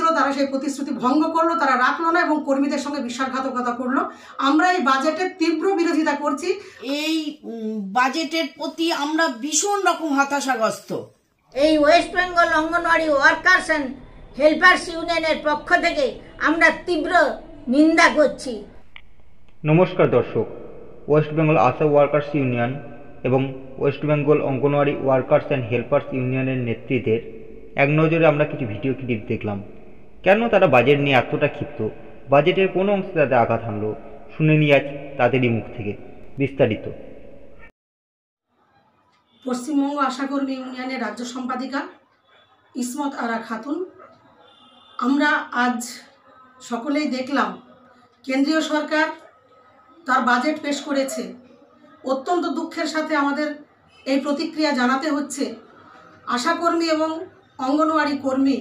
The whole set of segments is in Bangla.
দিয়েছিল তারা সেই প্রতিশ্রুতি ভঙ্গ করলো, তারা রাখলো না এবং কর্মীদের সঙ্গে বিশ্বাসঘাতকতা করলো। আমরা এই বাজেটের তীব্র বিরোধিতা করছি। এই বাজেটের প্রতি আমরা ভীষণ রকম হতাশাগ্রস্ত। এই West Bengal anganwadi workers and helpers ইউনিয়নের পক্ষ থেকে আমরা তীব্র নিন্দা করছি। নমস্কার দর্শক, ওয়েস্ট বেঙ্গল আশা ওয়ার্কার্স ইউনিয়ন এবং West Bengal anganwadi workers and helpers ইউনিয়নের নেতৃত্বের এক নজরে আমরা কিছু ভিডিও ক্লিপ দেখলাম। কেন তারা বাজেট নিয়ে এতটা ক্ষিপ্ত, বাজেটের কোন অংশে তাদের আঘাত হানলো, শুনে নিয়ে আজ তাদেরই মুখ থেকে বিস্তারিত। পশ্চিমবঙ্গ আশাকর্মী ইউনিয়নের রাজ্য সম্পাদিকা ইসমত আরা খাতুন। আমরা আজ সকলেই দেখলাম কেন্দ্রীয় সরকার তার বাজেট পেশ করেছে। অত্যন্ত দুঃখের সাথে আমাদের এই প্রতিক্রিয়া জানাতে হচ্ছে, আশাকর্মী এবং অঙ্গনওয়াড়ি কর্মী,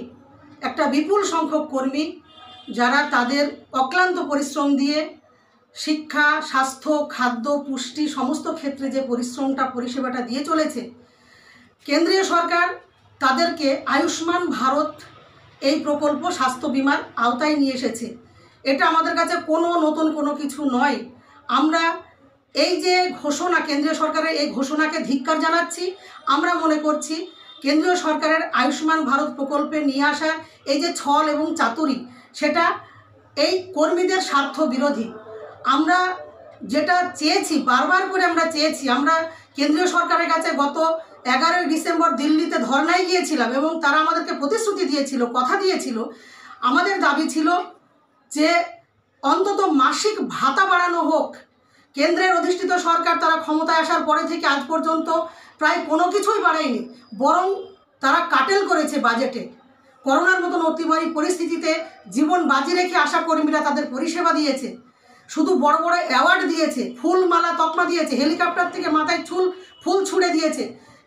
একটা বিপুল সংখ্যক কর্মী যারা তাদের অক্লান্ত পরিশ্রম দিয়ে শিক্ষা, স্বাস্থ্য, খাদ্য, পুষ্টি সমস্ত ক্ষেত্রে যে পরিষেবাটা দিয়ে চলেছে, কেন্দ্রীয় সরকার তাদেরকে আয়ুষ্মান ভারত এই প্রকল্প স্বাস্থ্য বিমার আওতায় নিয়ে এসেছে। এটা আমাদের কাছে কোনো নতুন কোনো কিছু নয়। আমরা এই যে ঘোষণা, কেন্দ্রীয় সরকারের এই ঘোষণাকে ধিক্কার জানাচ্ছি। আমরা মনে করছি কেন্দ্রীয় সরকারের আয়ুষ্মান ভারত প্রকল্পে নিয়ে আসা এই যে ছল এবং চাতুরি, সেটা এই কর্মীদের স্বার্থ বিরোধী। আমরা যেটা চেয়েছি, বারবার করে আমরা চেয়েছি, আমরা কেন্দ্রীয় সরকারের কাছে গত 11ই ডিসেম্বর দিল্লিতে ধর্নায় গিয়েছিলাম এবং তারা আমাদেরকে প্রতিশ্রুতি দিয়েছিল, কথা দিয়েছিল। আমাদের দাবি ছিল যে অন্তত মাসিক ভাতা বাড়ানো হোক। কেন্দ্রের অধিষ্ঠিত সরকার তারা ক্ষমতায় আসার পরে থেকে আজ পর্যন্ত প্রায় কোনো কিছুই বাড়ায়নি, বরং তারা কাটেল করেছে বাজেটে। করোনার মতন অতিমারী পরিস্থিতিতে জীবন বাজি রেখে আশা কর্মীরা তাদের পরিষেবা দিয়েছে। শুধু বড় বড় অ্যাওয়ার্ড দিয়েছে, ফুল মালা তকমা দিয়েছে, হেলিকপ্টার থেকে মাথায় ফুল ছুঁড়ে দিয়েছে।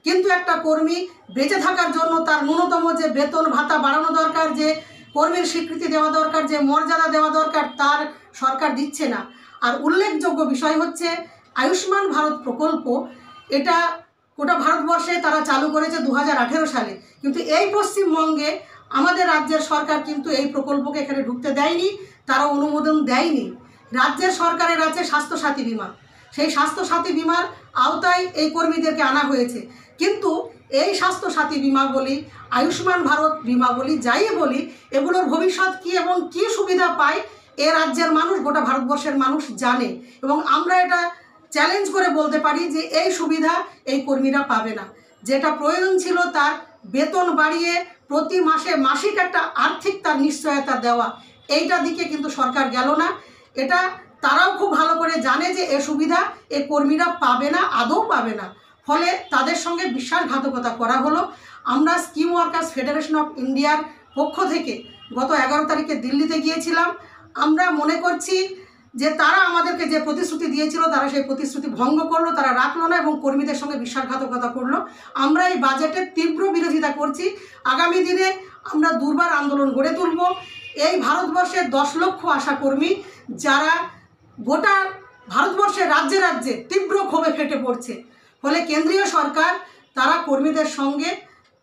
কিন্তু একটা কর্মী বেঁচে থাকার জন্য তার ন্যূনতম যে বেতন ভাতা বাড়ানো দরকার, যে কর্মীর স্বীকৃতি দেওয়া দরকার, যে মর্যাদা দেওয়া দরকার, তার সরকার দিচ্ছে না। আর উল্লেখযোগ্য বিষয় হচ্ছে আয়ুষ্মান ভারত প্রকল্প, এটা গোটা ভারতবর্ষে তারা চালু করেছে 2018 সালে, কিন্তু এই পশ্চিমবঙ্গে আমাদের রাজ্যের সরকার কিন্তু এই প্রকল্পকে এখানে ঢুকতে দেয়নি, তারা অনুমোদন দেয়নি। রাজ্যের সরকারের আছে স্বাস্থ্যসাথী বিমা, সেই স্বাস্থ্যসাথী বিমার আওতায় এই কর্মীদেরকে আনা হয়েছে। কিন্তু এই স্বাস্থ্যসাথী বিমা বলি, আয়ুষ্মান ভারত বিমা বলি, যাই বলি, এগুলোর ভবিষ্যৎ কী এবং কী সুবিধা পায় এ রাজ্যের মানুষ, গোটা ভারতবর্ষের মানুষ জানে। এবং আমরা এটা চ্যালেঞ্জ করে বলতে পারি যে এই সুবিধা এই কর্মীরা পাবে না। যেটা প্রয়োজন ছিল তার বেতন বাড়িয়ে প্রতি মাসে মাসিক একটা আর্থিক তার নিশ্চয়তা দেওয়া, এইটা দিকে কিন্তু সরকার গেল না। এটা তারাও খুব ভালো করে জানে যে এ সুবিধা এ কর্মীরা পাবে না, আদৌ পাবে না। ফলে তাদের সঙ্গে বিশ্বাসঘাতকতা করা হলো। আমরা স্কিম ওয়ার্কার্স ফেডারেশন অফ ইন্ডিয়ার পক্ষ থেকে গত 11 তারিখে দিল্লিতে গিয়েছিলাম। আমরা মনে করছি যে তারা আমাদেরকে যে প্রতিশ্রুতি দিয়েছিল তারা সেই প্রতিশ্রুতি ভঙ্গ করলো, তারা রাখলো না এবং কর্মীদের সঙ্গে বিশ্বাসঘাতকতা করলো। আমরা এই বাজেটের তীব্র বিরোধিতা করছি। আগামী দিনে আমরা দুর্বার আন্দোলন গড়ে তুলব। এই ভারতবর্ষের 10 লক্ষ আশাকর্মী যারা গোটা ভারতবর্ষের রাজ্যে রাজ্যে তীব্র ক্ষোভে ফেটে পড়ছে। ফলে কেন্দ্রীয় সরকার তারা কর্মীদের সঙ্গে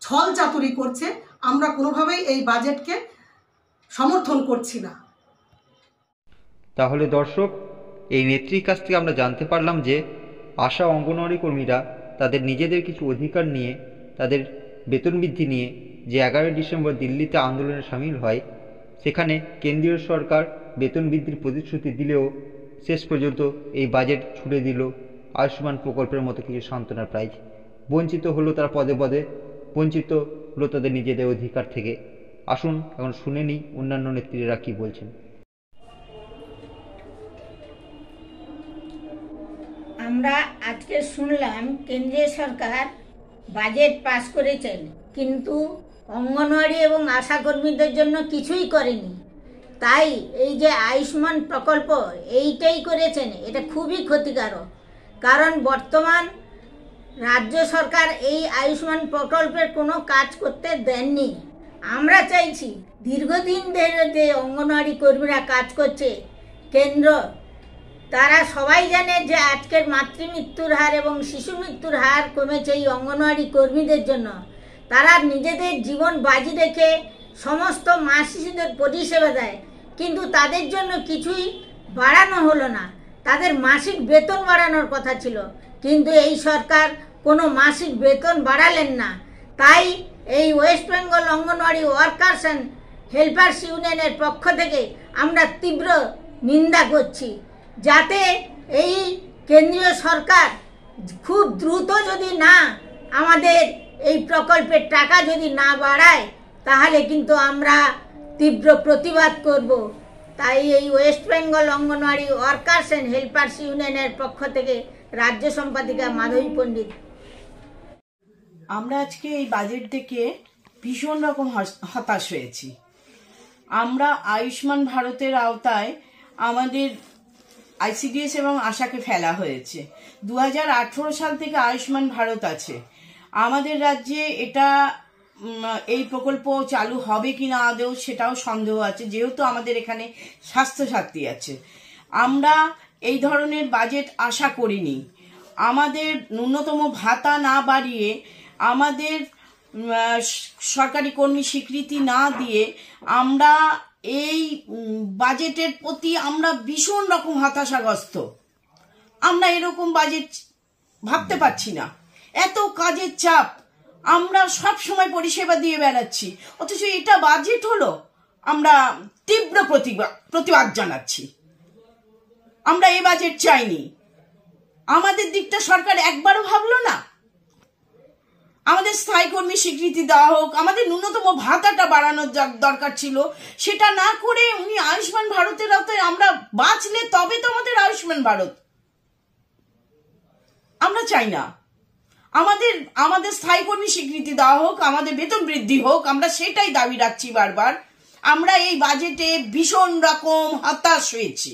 ছল চাতুরি করছে। আমরা কোনোভাবেই এই বাজেটকে সমর্থন করছি না। তাহলে দর্শক, এই নেত্রীর কাছ থেকে আমরা জানতে পারলাম যে আশা অঙ্গনওয়াড়ি কর্মীরা তাদের নিজেদের কিছু অধিকার নিয়ে, তাদের বেতন বৃদ্ধি নিয়ে যে 11ই ডিসেম্বর দিল্লিতে আন্দোলনে সামিল হয়, সেখানে কেন্দ্রীয় সরকার বেতন বৃদ্ধির প্রতিশ্রুতি দিলেও শেষ পর্যন্ত এই বাজেট ছুড়ে দিল আয়ুষ্মান প্রকল্পের মতো কিছু সান্ত্বনার প্রাইজ। বঞ্চিত হলো তারা পদে পদে, বঞ্চিত হলো তাদের নিজেদের অধিকার থেকে। আসুন এখন শুনে নিই অন্যান্য নেত্রীরা কী বলছেন। আমরা আজকে শুনলাম কেন্দ্রীয় সরকার বাজেট পাস করেছেন, কিন্তু অঙ্গনওয়াড়ি এবং আশাকর্মীদের জন্য কিছুই করেনি। তাই এই যে আয়ুষ্মান প্রকল্প এইটাই করেছেন, এটা খুবই ক্ষতিকারক। কারণ বর্তমান রাজ্য সরকার এই আয়ুষ্মান প্রকল্পের কোনো কাজ করতে দেননি। আমরা চাইছি দীর্ঘদিন ধরে যে অঙ্গনওয়াড়ি কর্মীরা কাজ করছে, কেন্দ্র তারা সবাই জানে যে আজকের মাতৃমৃত্যুর হার এবং শিশু মৃত্যুর হার কমেছে এই অঙ্গনওয়াড়ি কর্মীদের জন্য। তারা নিজেদের জীবন বাজি রেখে সমস্ত মা শিশুদের পরিষেবা দেয়, কিন্তু তাদের জন্য কিছুই বাড়ানো হলো না। তাদের মাসিক বেতন বাড়ানোর কথা ছিল, কিন্তু এই সরকার কোনো মাসিক বেতন বাড়ালেন না। তাই এই West Bengal anganwadi workers and helpers ইউনিয়নের পক্ষ থেকে আমরা তীব্র নিন্দা করছি, যাতে এই কেন্দ্রীয় সরকার খুব দ্রুত যদি না আমাদের এই প্রকল্পের টাকা যদি না বাড়ায়, তাহলে কিন্তু আমরা তীব্র প্রতিবাদ করব। তাই এই West Bengal anganwadi workers and helpers ইউনিয়নের পক্ষ থেকে রাজ্য সম্পাদিকা মাধবী পণ্ডিত। আমরা আজকে এই বাজেট দেখে ভীষণ রকম হতাশ হয়েছি। আমরা আয়ুষ্মান ভারতের আওতায় আমাদের আইসিডিএস এবং আশাকে ফেলা হয়েছে। 2018 সাল থেকে আয়ুষ্মান ভারত আছে আমাদের রাজ্যে। এটা এই প্রকল্প চালু হবে কিনা আদৌ সেটাও সন্দেহ আছে, যেহেতু আমাদের এখানে স্বাস্থ্যসাথী আছে। আমরা এই ধরনের বাজেট আশা করিনি। আমাদের ন্যূনতম ভাতা না বাড়িয়ে, আমাদের সরকারি কর্মী স্বীকৃতি না দিয়ে আমরা এই বাজেটের প্রতি আমরা ভীষণ রকম হতাশাগ্রস্ত। আমরা এরকম বাজেট ভাবতে পারছি না। এত কাজের চাপ, আমরা সব সময় পরিষেবা দিয়ে বেড়াচ্ছি, অথচ এটা বাজেট হলো। আমরা তীব্র প্রতিবাদ জানাচ্ছি। আমরা এই বাজেট চাইনি। আমাদের দিকটা সরকার একবারও ভাবলো না। আমাদের স্থায়ী কর্মী স্বীকৃতি দেওয়া হোক, আমাদের ন্যূনতম ভাতাটা বাড়ানোর দরকার ছিল, সেটা না করে উনি আয়ুষ্মান ভারতের আওতায় আমরা বাঁচলে তবে তো আমাদের আয়ুষ্মান ভারত। আমরা চাই না। আমাদের স্থায়ী কর্মী স্বীকৃতি দেওয়া হোক, আমাদের বেতন বৃদ্ধি হোক, আমরা সেটাই দাবি রাখছি বারবার। আমরা এই বাজেটে ভীষণ রকম হতাশ হয়েছি।